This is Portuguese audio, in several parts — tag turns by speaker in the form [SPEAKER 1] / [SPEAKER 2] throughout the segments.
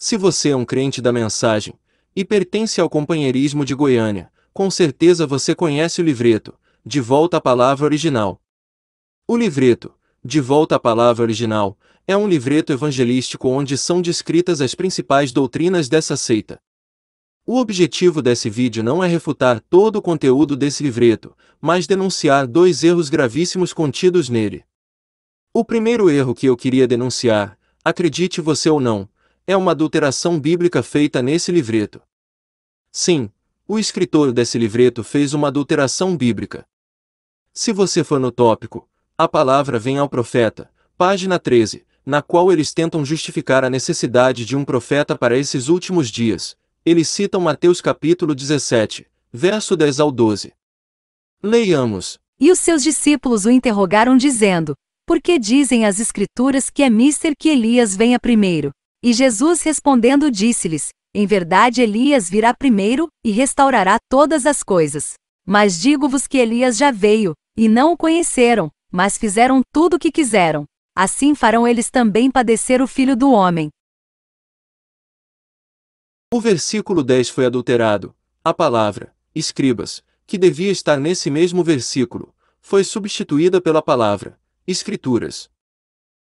[SPEAKER 1] Se você é um crente da mensagem e pertence ao companheirismo de Goiânia, com certeza você conhece o livreto De Volta à Palavra Original. O livreto De Volta à Palavra Original é um livreto evangelístico onde são descritas as principais doutrinas dessa seita. O objetivo desse vídeo não é refutar todo o conteúdo desse livreto, mas denunciar dois erros gravíssimos contidos nele. O primeiro erro que eu queria denunciar, acredite você ou não, é uma adulteração bíblica feita nesse livreto. Sim, o escritor desse livreto fez uma adulteração bíblica. Se você for no tópico, a palavra vem ao profeta, página 13, na qual eles tentam justificar a necessidade de um profeta para esses últimos dias, eles citam Mateus capítulo 17, verso 10 ao 12. Leiamos.
[SPEAKER 2] E os seus discípulos o interrogaram dizendo: Por que dizem as Escrituras que é mister que Elias venha primeiro? E Jesus respondendo disse-lhes: Em verdade Elias virá primeiro, e restaurará todas as coisas. Mas digo-vos que Elias já veio, e não o conheceram, mas fizeram tudo o que quiseram. Assim farão eles também padecer o Filho do Homem.
[SPEAKER 1] O versículo 10 foi adulterado. A palavra, escribas, que devia estar nesse mesmo versículo, foi substituída pela palavra, escrituras.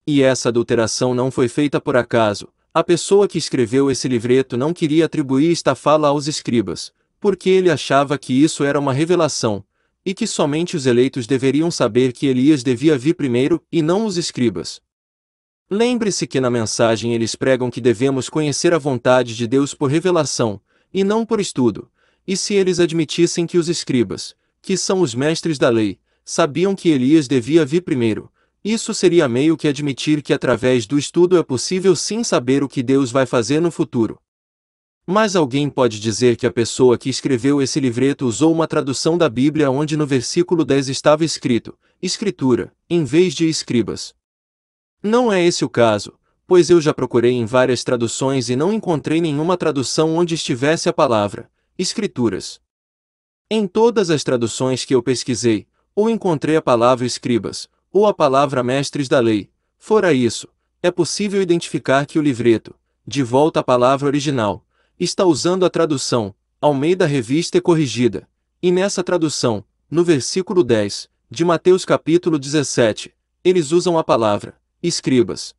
[SPEAKER 1] E essa adulteração não foi feita por acaso. A pessoa que escreveu esse livreto não queria atribuir esta fala aos escribas, porque ele achava que isso era uma revelação, e que somente os eleitos deveriam saber que Elias devia vir primeiro, e não os escribas. Lembre-se que na mensagem eles pregam que devemos conhecer a vontade de Deus por revelação, e não por estudo, e se eles admitissem que os escribas, que são os mestres da lei, sabiam que Elias devia vir primeiro, isso seria meio que admitir que através do estudo é possível sim saber o que Deus vai fazer no futuro. Mas alguém pode dizer que a pessoa que escreveu esse livreto usou uma tradução da Bíblia onde no versículo 10 estava escrito, escritura, em vez de escribas. Não é esse o caso, pois eu já procurei em várias traduções e não encontrei nenhuma tradução onde estivesse a palavra, escrituras. Em todas as traduções que eu pesquisei, ou encontrei a palavra escribas, ou a palavra mestres da lei. Fora isso, é possível identificar que o livreto, De Volta à Palavra Original, está usando a tradução, Almeida Revista e Corrigida, e nessa tradução, no versículo 10, de Mateus capítulo 17, eles usam a palavra, escribas.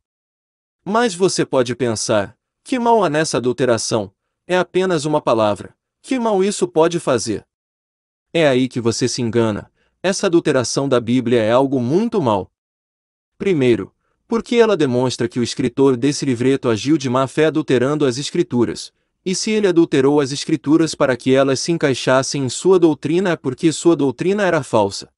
[SPEAKER 1] Mas você pode pensar, que mal há nessa adulteração? É apenas uma palavra. Que mal isso pode fazer? É aí que você se engana. Essa adulteração da Bíblia é algo muito mal. Primeiro, porque ela demonstra que o escritor desse livreto agiu de má fé adulterando as Escrituras. E se ele adulterou as Escrituras para que elas se encaixassem em sua doutrina é porque sua doutrina era falsa.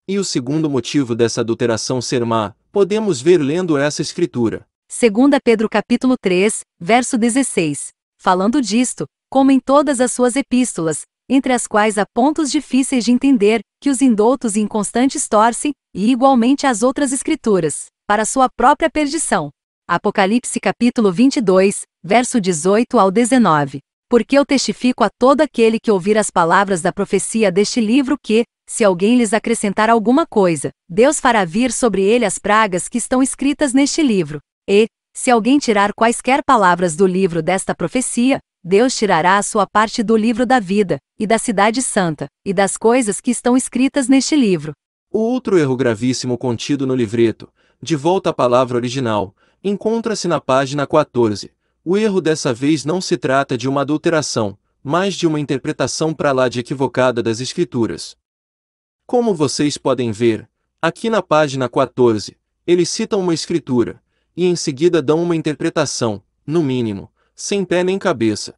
[SPEAKER 1] E o segundo motivo dessa adulteração ser má, podemos ver lendo essa escritura.
[SPEAKER 2] 2 Pedro capítulo 3, verso 16. Falando disto, como em todas as suas epístolas, entre as quais há pontos difíceis de entender, que os indoutos e inconstantes torcem, e igualmente as outras escrituras, para sua própria perdição. Apocalipse capítulo 22, verso 18 ao 19. Porque eu testifico a todo aquele que ouvir as palavras da profecia deste livro que, se alguém lhes acrescentar alguma coisa, Deus fará vir sobre ele as pragas que estão escritas neste livro. E, se alguém tirar quaisquer palavras do livro desta profecia, Deus tirará a sua parte do livro da vida, e da cidade santa, e das coisas que estão escritas neste livro.
[SPEAKER 1] O outro erro gravíssimo contido no livreto, De Volta à Palavra Original, encontra-se na página 14. O erro dessa vez não se trata de uma adulteração, mas de uma interpretação para lá de equivocada das Escrituras. Como vocês podem ver, aqui na página 14, eles citam uma escritura, e em seguida dão uma interpretação, no mínimo, sem pé nem cabeça.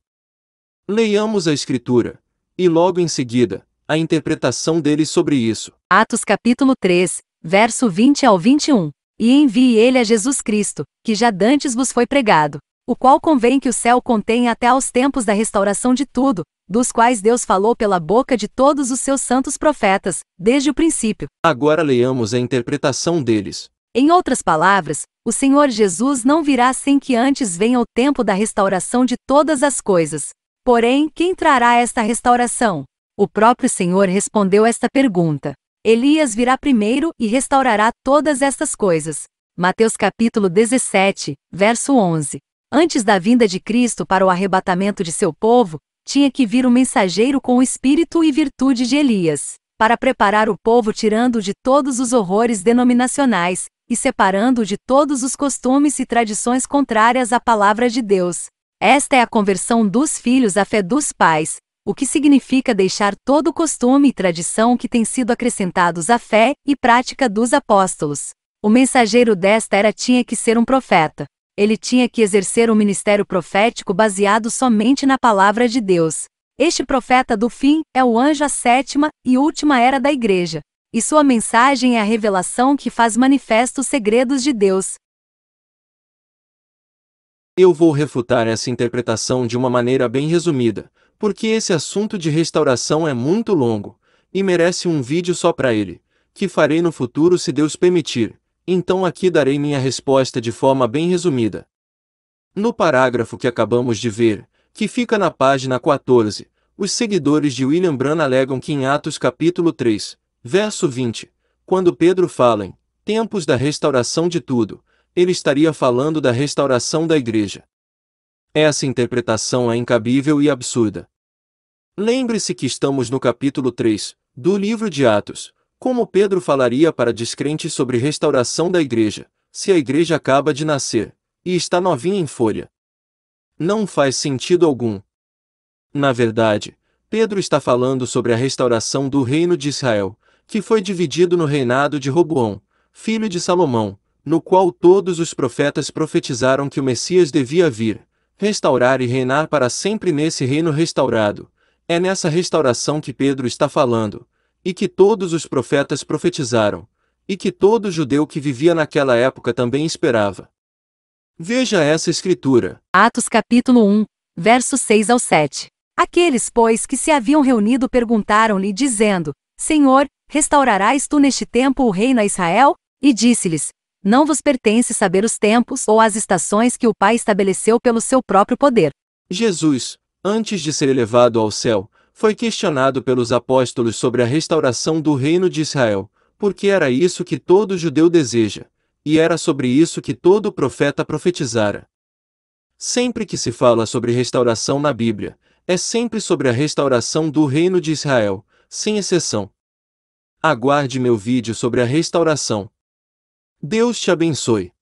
[SPEAKER 1] Leiamos a escritura, e logo em seguida, a interpretação deles sobre isso.
[SPEAKER 2] Atos capítulo 3, verso 20 ao 21. E envie ele a Jesus Cristo, que já dantes vos foi pregado, o qual convém que o céu contenha até aos tempos da restauração de tudo, dos quais Deus falou pela boca de todos os seus santos profetas, desde o princípio.
[SPEAKER 1] Agora leiamos a interpretação deles.
[SPEAKER 2] Em outras palavras, o Senhor Jesus não virá sem que antes venha o tempo da restauração de todas as coisas. Porém, quem trará esta restauração? O próprio Senhor respondeu esta pergunta. Elias virá primeiro e restaurará todas estas coisas. Mateus capítulo 17, verso 11. Antes da vinda de Cristo para o arrebatamento de seu povo, tinha que vir um mensageiro com o espírito e virtude de Elias, para preparar o povo tirando-o de todos os horrores denominacionais, e separando-o de todos os costumes e tradições contrárias à palavra de Deus. Esta é a conversão dos filhos à fé dos pais, o que significa deixar todo o costume e tradição que tem sido acrescentados à fé e prática dos apóstolos. O mensageiro desta era tinha que ser um profeta. Ele tinha que exercer um ministério profético baseado somente na palavra de Deus. Este profeta do fim é o anjo à sétima e última era da igreja, e sua mensagem é a revelação que faz manifesto os segredos de Deus.
[SPEAKER 1] Eu vou refutar essa interpretação de uma maneira bem resumida, porque esse assunto de restauração é muito longo, e merece um vídeo só para ele, que farei no futuro se Deus permitir, então aqui darei minha resposta de forma bem resumida. No parágrafo que acabamos de ver, que fica na página 14, os seguidores de William Branham alegam que em Atos capítulo 3, verso 20, quando Pedro fala em tempos da restauração de tudo, ele estaria falando da restauração da igreja. Essa interpretação é incabível e absurda. Lembre-se que estamos no capítulo 3, do livro de Atos. Como Pedro falaria para descrentes sobre restauração da igreja, se a igreja acaba de nascer, e está novinha em folha? Não faz sentido algum. Na verdade, Pedro está falando sobre a restauração do reino de Israel, que foi dividido no reinado de Roboão, filho de Salomão, no qual todos os profetas profetizaram que o Messias devia vir, restaurar e reinar para sempre nesse reino restaurado. É nessa restauração que Pedro está falando, e que todos os profetas profetizaram, e que todo judeu que vivia naquela época também esperava. Veja essa escritura.
[SPEAKER 2] Atos capítulo 1, versos 6 ao 7. Aqueles, pois, que se haviam reunido perguntaram-lhe, dizendo: Senhor, restaurarás tu neste tempo o reino a Israel? E disse-lhes: Não vos pertence saber os tempos ou as estações que o Pai estabeleceu pelo seu próprio poder.
[SPEAKER 1] Jesus, antes de ser elevado ao céu, foi questionado pelos apóstolos sobre a restauração do reino de Israel, porque era isso que todo judeu deseja, e era sobre isso que todo profeta profetizara. Sempre que se fala sobre restauração na Bíblia, é sempre sobre a restauração do reino de Israel, sem exceção. Aguarde meu vídeo sobre a restauração. Deus te abençoe.